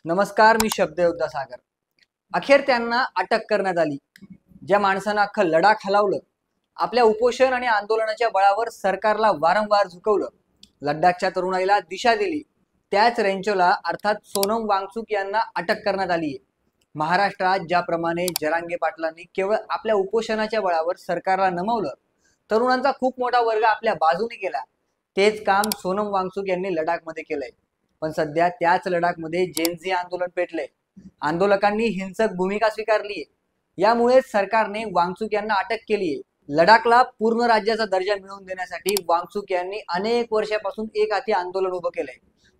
नमस्कार, मी शब्दयोद्धा सागर। अखेर त्यांना अटक करण्यात आली। ज्या माणसानं अख्खं लडाख हलवलं, आपल्या उपोषण आणि आंदोलनाच्या बळावर सरकारला वारंवार झुकवलं, लडाखच्या तरुणाईला दिशा दिली, त्याच रेंचोला अर्थात सोनम वांगचुक यांना अटक करण्यात आली आहे। महाराष्ट्रात ज्याप्रमाणे जरांगे पाटलांनी केवळ आपल्या उपोषणाच्या बळावर सरकारला नमवलं, तरुणांचा खूप मोठा वर्ग आपल्या बाजूने केला, तेच काम सोनम वांगचुक यांनी लडाखमध्ये केलंय। पण सध्या त्याच लडाखमध्ये जेनझी आंदोलन पेटलंय। आंदोलकांनी हिंसक भूमिका स्वीकारली आहे। यामुळे सरकारने वांगचुक यांना अटक केली आहे। लडाखला पूर्ण राज्याचा दर्जा मिळवून देण्यासाठी वांगचुक यांनी अनेक वर्षापासून एक हाती आंदोलन उभं केलंय।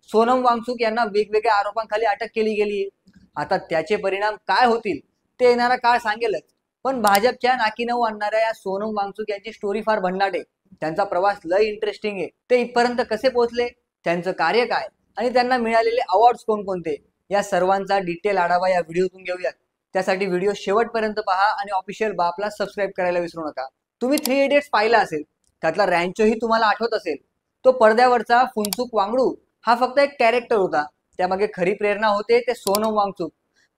सोनम वांगचुक यांना वेगवेगळ्या आरोपांखाली अटक केली गेली आहे। आता त्याचे परिणाम काय होतील ते येणारा काळ सांगेलच। पण भाजपच्या नाकीनऊ आणणाऱ्या या सोनम वांगचुक यांची स्टोरी फार भन्नाट आहे। त्यांचा प्रवास लय इंटरेस्टिंग आहे। ते इथपर्यंत कसे पोहोचले, त्यांचं कार्य काय आणि त्यांना मिळालेले अवॉर्ड्स कोणकोणते, या सर्वांचा डिटेल आढावा या व्हिडिओतून घेऊयात। त्यासाठी व्हिडिओ शेवटपर्यंत पहा आणि ऑफिशियल बापला सबस्क्राइब करायला विसरू नका। तुम्ही 3 इडियट्स पाहिला असेल, त्यातला रॅन्चोही तुम्हाला आठवत असेल। तो पडद्यावरचा फुनसुक वांगडू हा फक्त एक कॅरेक्टर होता, त्यामागे खरी प्रेरणा होते ते सोनम वांगचुक।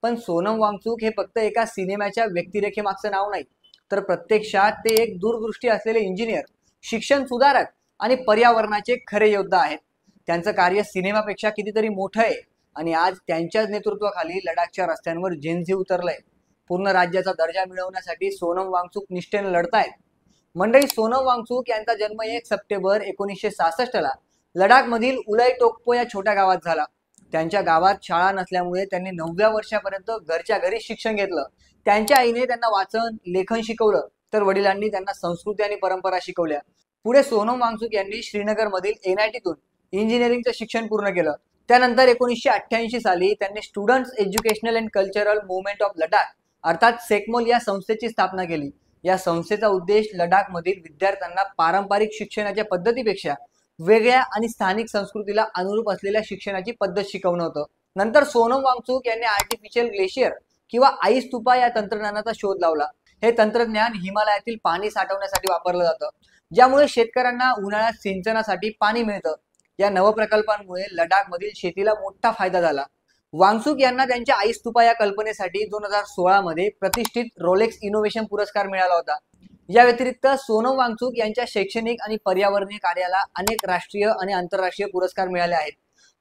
पण सोनम वांगचुक हे फक्त एका सिनेमाच्या व्यक्तिरेखेमागचं नाव नाही, तर प्रत्यक्षात ते एक दूरदृष्टी असलेले इंजिनियर, शिक्षण सुधारक आणि पर्यावरणाचे खरे योद्धा आहेत। त्यांचं कार्य सिनेमापेक्षा कितीतरी मोठं आहे आणि आज त्यांच्याच नेतृत्वाखाली लडाखच्या रस्त्यांवर जेनझी उतरलंय। पूर्ण राज्याचा दर्जा मिळवण्यासाठी सोनम वांगचुक निष्ठेने लढतायत। मंडळी, सोनम वांगचुक यांचा जन्म 1 सप्टेंबर 1966 ला लडाखमधील उलाई टोकपो या छोट्या गावात झाला। त्यांच्या गावात शाळा नसल्यामुळे त्यांनी 9व्या वर्षापर्यंत घरच्या घरी शिक्षण घेतलं। त्यांच्या आईने त्यांना वाचन लेखन शिकवलं, तर वडिलांनी त्यांना संस्कृती आणि परंपरा शिकवल्या। पुढे सोनम वांगचुक यांनी श्रीनगरमधील NIT इंजिनिअरिंगचं शिक्षण पूर्ण केलं। त्यानंतर 1988 साली त्यांनी students educational and cultural movement of Ladakh अर्थात सेकमोल या संस्थेची स्थापना केली। या संस्थेचा उद्देश लडाखमधील विद्यार्थ्यांना पारंपरिक शिक्षणाच्या पद्धतीपेक्षा वेगळ्या आणि स्थानिक संस्कृतीला अनुरूप असलेल्या शिक्षणाची पद्धत शिकवणं होतं। नंतर सोनम वांगचुक यांनी आर्टिफिशियल ग्लेशियर किंवा आईस तुपा या तंत्रज्ञानाचा शोध लावला। हे तंत्रज्ञान हिमालयातील पाणी साठवण्यासाठी वापरलं जातं, ज्यामुळे शेतकऱ्यांना उन्हाळ्यात सिंचनासाठी पाणी मिळतं। या नवप्रकल्पांमुळे लडाखमधील शेतीला मोठा फायदा झाला। वांगचुक यांना त्यांच्या आईस तुपा या कल्पनेसाठी 2016 मध्ये प्रतिष्ठित रोलेक्स इनोव्हेशन पुरस्कार मिळाला होता। या व्यतिरिक्त सोनम वांगचुक यांच्या शैक्षणिक आणि पर्यावरणीय कार्याला अनेक राष्ट्रीय आणि आंतरराष्ट्रीय पुरस्कार मिळाले आहेत।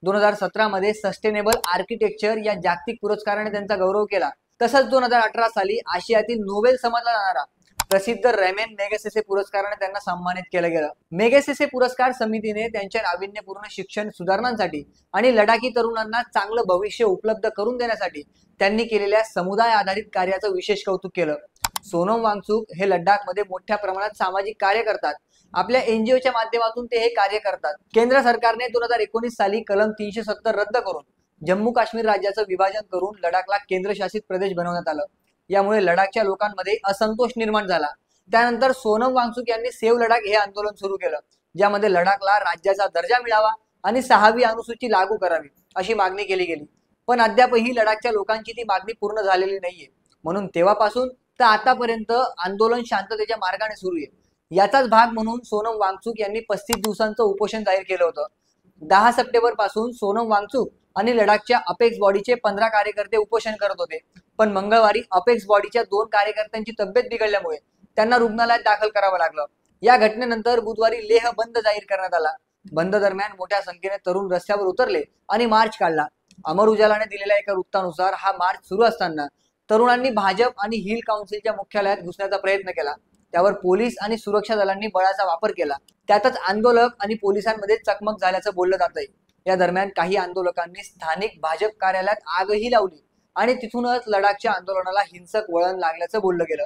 2017 मध्ये सस्टेनेबल आर्किटेक्चर या जागतिक पुरस्काराने त्यांचा गौरव केला। तसंच 2018 साली आशियातील नोबेल समजला जाणारा प्रसिद्ध रेमेन मेगसेसे पुरस्काराने त्यांना सन्मानित केलं गेलं। मेगसेसे पुरस्कार समितीने त्यांच्या नाविन्यपूर्ण शिक्षण सुधारणांसाठी आणि लडाखी तरुणांना चांगलं भविष्य उपलब्ध करून देण्यासाठी त्यांनी केलेल्या समुदाय आधारित कार्याचं विशेष कौतुक केलं। सोनम वांगचुक हे लडाखमध्ये मोठ्या प्रमाणात सामाजिक कार्य करतात। आपल्या NGOच्या माध्यमातून ते हे कार्य करतात। केंद्र सरकारने 2019 साली कलम 370 रद्द करून जम्मू काश्मीर राज्याचं विभाजन करून लडाखला केंद्रशासित प्रदेश बनवण्यात आलं। यामुळे लडाखच्या लोकांमध्ये असंतोष निर्माण झाला। त्यानंतर सोनम वांगचुक यांनी सेव्ह लडाख हे आंदोलन सुरू केलं, ज्यामध्ये लडाखला राज्याचा दर्जा मिळावा आणि 6वी अनुसूची लागू करावी अशी मागणी केली गेली। पण अद्यापही लडाखच्या लोकांची ती मागणी पूर्ण झालेली नाहीये। म्हणून तेव्हापासून तर आतापर्यंत आंदोलन शांततेच्या मार्गाने सुरू आहे। याचाच भाग म्हणून सोनम वांगचुक यांनी 35 दिवसांचं उपोषण जाहीर केलं होतं। 10 सप्टेंबर पासून सोनम वांगचुक आणि लडाखच्या अपेक्स बॉडीचे 15 कार्यकर्ते उपोषण करत होते। पण मंगळवारी अपेक्स बॉडीच्या 2 कार्यकर्त्यांची तब्येत बिघडल्यामुळे त्यांना रुग्णालयात दाखल करावं लागलं। या घटनेनंतर बुधवारी लेह बंद जाहीर करण्यात आला। बंद दरम्यान मोठ्या संख्येने तरुण रस्त्यावर उतरले आणि मार्च काढला। अमर उजालाने दिलेल्या एका वृत्तानुसार हा मार्च सुरू असताना तरुणांनी भाजप आणि हिल काउन्सिलच्या मुख्यालयात घुसण्याचा प्रयत्न केला। त्यावर पोलीस आणि सुरक्षा दलांनी बळाचा वापर केला। त्यातच आंदोलक आणि पोलिसांमध्ये चकमक झाल्याचं बोललं जातंय। या दरम्यान काही आंदोलकांनी स्थानिक भाजप कार्यालयात आगही लावली आणि तिथूनच लडाखच्या आंदोलनाला हिंसक वळण लागल्याचं बोललं गेलं।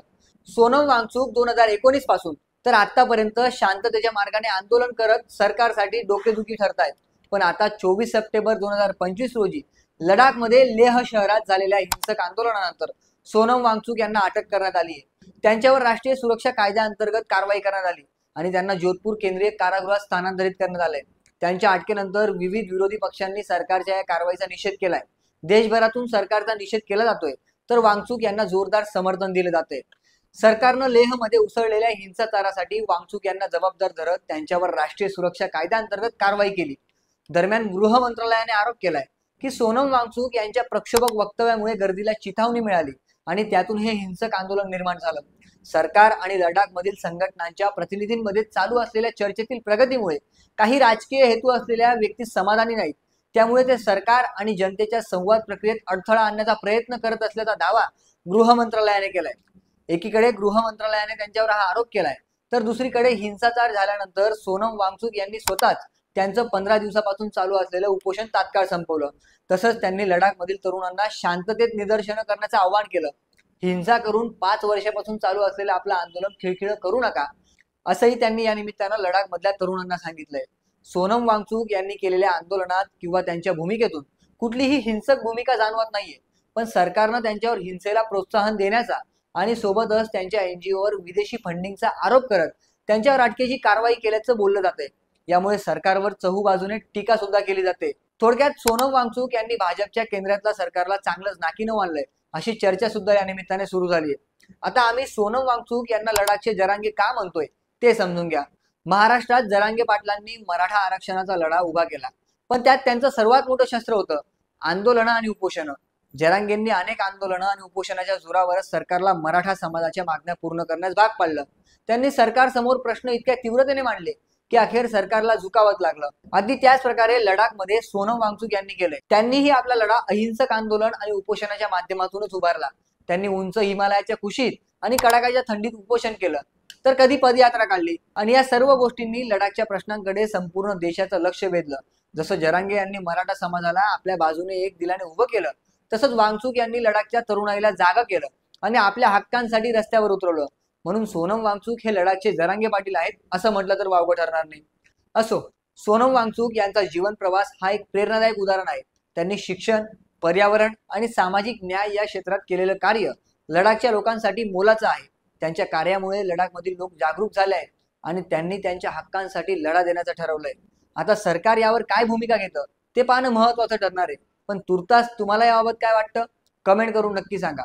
सोनम वांगचुक 2019 पासून तर आतापर्यंत शांततेच्या मार्गाने आंदोलन करत सरकारसाठी डोकेदुखी ठरतायत। पण आता 24 सप्टेंबर 2025 रोजी लडाखमध्ये लेह शहरात झालेल्या हिंसक आंदोलनानंतर सोनम वांगचुक यांना अटक करण्यात आली आहे। त्यांच्यावर राष्ट्रीय सुरक्षा कायद्याअंतर्गत कारवाई करण्यात आली आणि त्यांना जोधपूर केंद्रीय कारागृहात स्थानांतरित करण्यात आले। त्यांच्या अटकेनंतर विविध विरोधी पक्षांनी सरकारच्या या कारवाईचा निषेध केलाय। देशभरातून सरकारचा निषेध केला जातोय, तर वांगचुक यांना जोरदार समर्थन दिले जाते। सरकारनं लेहमध्ये उसळलेल्या हिंसाचारासाठी वांगचुक यांना जबाबदार धरत त्यांच्यावर राष्ट्रीय सुरक्षा कायद्याअंतर्गत कारवाई केली। दरम्यान गृह मंत्रालयाने आरोप केलाय की सोनम वांगचुक यांच्या प्रक्षोभक वक्तव्यामुळे गर्दीला चिथावणी मिळाली आणि त्यातून हे हिंसक आंदोलन निर्माण झालं। सरकार आणि लडाखमधील संघटनांच्या प्रतिनिधींमध्ये चालू असलेल्या चर्चेतील प्रगतीमुळे काही राजकीय हेतू असलेल्या व्यक्ती समाधानी नाहीत। त्यामुळे ते सरकार आणि जनतेच्या संवाद प्रक्रियेत अडथळा आणण्याचा प्रयत्न करत असल्याचा दावा गृह मंत्रालयाने केलाय। एकीकडे गृह मंत्रालयाने त्यांच्यावर हा आरोप केलाय, तर दुसरीकडे हिंसाचार झाल्यानंतर सोनम वांगचुक यांनी स्वतःच त्यांचं 15 दिवसापासून चालू असलेलं उपोषण तात्काळ संपवलं। तसंच त्यांनी लडाखमधील तरुणांना शांततेत निदर्शनं करण्याचं आवाहन केलं। हिंसा करून 5 वर्षापासून चालू असलेलं आपलं आंदोलन खिळखिळं करू नका, असंही त्यांनी या निमित्तानं लडाखमधल्या तरुणांना सांगितलंय। सोनम वांगचुक यांनी केलेल्या आंदोलनात किंवा त्यांच्या भूमिकेतून कुठलीही हिंसक भूमिका जाणवत नाहीये, पण सरकारनं त्यांच्यावर हिंसेला प्रोत्साहन देण्याचा आणि सोबतच त्यांच्या एनजीओवर विदेशी फंडिंगचा आरोप करत त्यांच्यावर अटकेची कारवाई केल्याचं बोललं जातंय। यामुळे सरकारवर चहूबाजूने टीका सुद्धा केली जाते। थोडक्यात सोनम वांगचुक यांनी भाजपच्या केंद्रातल्या सरकारला चांगलंच नाकीनं मानलंय, अशी चर्चा सुद्धा या निमित्ताने सुरू झाली आहे। आता आम्ही सोनम वांगचुक यांना लडाखचे जरांगे का म्हणतोय ते समजून घ्या। महाराष्ट्रात जरांगे पाटलांनी मराठा आरक्षणाचा लढा उभा केला, पण त्यात त्यांचं सर्वात मोठं शस्त्र होतं आंदोलनं आणि उपोषणं। जरांगेंनी अनेक आंदोलनं आणि उपोषणाच्या जोरावरच सरकारला मराठा समाजाच्या मागण्या पूर्ण करण्यास भाग पाडलं। त्यांनी सरकार समोर प्रश्न इतक्या तीव्रतेने मांडले की अखेर सरकारला झुकावंच लागलं। अगदी त्याच प्रकारे लडाखमध्ये सोनम वांगचुक यांनी केलंय। त्यांनीही आपला लढा अहिंसक आंदोलन आणि उपोषणाच्या माध्यमातूनच उभारला। त्यांनी उंच हिमालयाच्या कुशीत आणि कडाक्याच्या थंडीत उपोषण केलं, तर कधी पदयात्रा काढली आणि या सर्व गोष्टींनी लडाखच्या प्रश्नांकडे संपूर्ण देशाचं लक्ष वेधलं। जसं जरांगे यांनी मराठा समाजाला आपल्या बाजूने एक दिलाने उभं केलं, तसंच वांगचुक यांनी लडाखच्या तरुणाईला जागा केलं आणि आपल्या हक्कांसाठी रस्त्यावर उतरवलं। म्हणून सोनम वांगचुक हे लडाखचे जरांगे पाटील आहेत असं म्हटलं तर वावगं ठरणार नाही। असो, सोनम वांगचुक यांचा जीवन प्रवास हा एक प्रेरणादायक उदाहरण आहे। त्यांनी शिक्षण, पर्यावरण आणि सामाजिक न्याय या क्षेत्रात केलेलं कार्य लडाखच्या लोकांसाठी मोलाचं आहे। त्यांच्या कार्यामुळे लडाखमधील लोक जागरूक झाले आहेत आणि त्यांनी त्यांच्या हक्कांसाठी लढा देण्याचं ठरवलंय। आता सरकार यावर काय भूमिका घेतं ते पाहणं महत्त्वाचं ठरणार आहे। पण तुर्तास तुम्हाला याबाबत काय वाटतं, कमेंट करून नक्की सांगा।